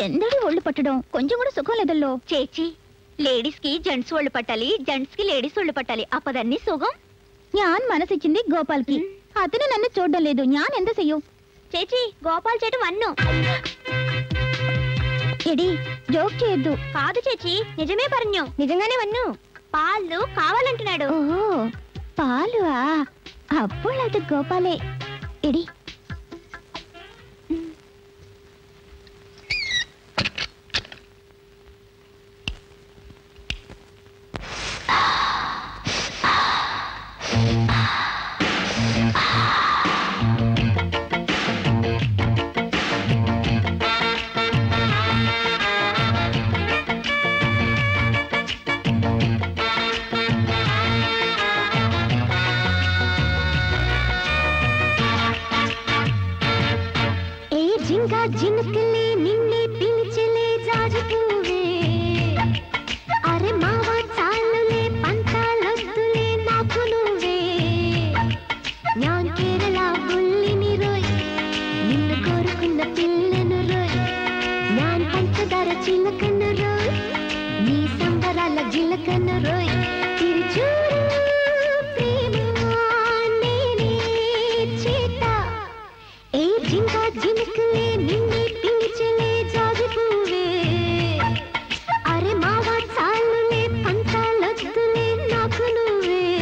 ఎందడి ఒళ్ళు పట్టడం కొంచెం కూడా సుఖం లేదల్లో. ചേച്ചി లేడీస్ కి జెంట్స్ ఒళ్ళు పట్టాలి, జెంట్స్ కి లేడీస్ ఒళ్ళు పట్టాలి. అప్పదన్నీ സുഖം. ഞാൻ മനസ്സിച്ചിంది గోపాల్కి. అతను నన్ను చూడడం లేదు. ഞാൻ എന്ത് ചെയ്യും? ചേച്ചി గోపాల్ ചേട്ടൻ వన్ను. ఎడి జోక్ చేయొద్దు. కాదు ചേച്ചി నిజమే പറഞ്ഞു. నిజంగానే వన్ను. పాలు కావాలంటున్నాడు. ఓహో పాలు. అప్పుడు అది గోపాలే. ఎడి జినకలే నిన్నే పిలిచలే జాజిపూవే. అరే మావా చాలులే పంతాలొద్దులే నాకు నువ్వే. ഞാൻ കേരള బుల్లిని రోయ్, నిన్ను కోరుకున్న పిల్లను రోయ్. ഞാൻ పంచదార చిలకను రోయ్, నీ సంబరాల జిలకను రోయ్. తిరుచూరు ప్రేమ నేనే చేత. ఏ జింక జినకలే నిన్నే పిలిచలే జాజిపూవే. అరే మావా చాలులే పంతాలొద్దులే నాకు నువ్వే.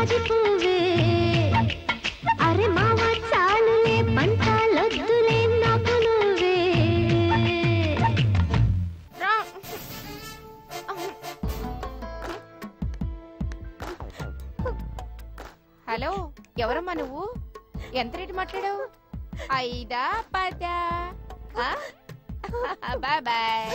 జాజి పువ్వే అరే మావ చాలులే పంటాలొద్దులే నాకు నువ్వే హలో ఎవరమ్మా నువ్వు ఎంత రేటు మాట్లాడావు 5 10 బాయ్ బాయ్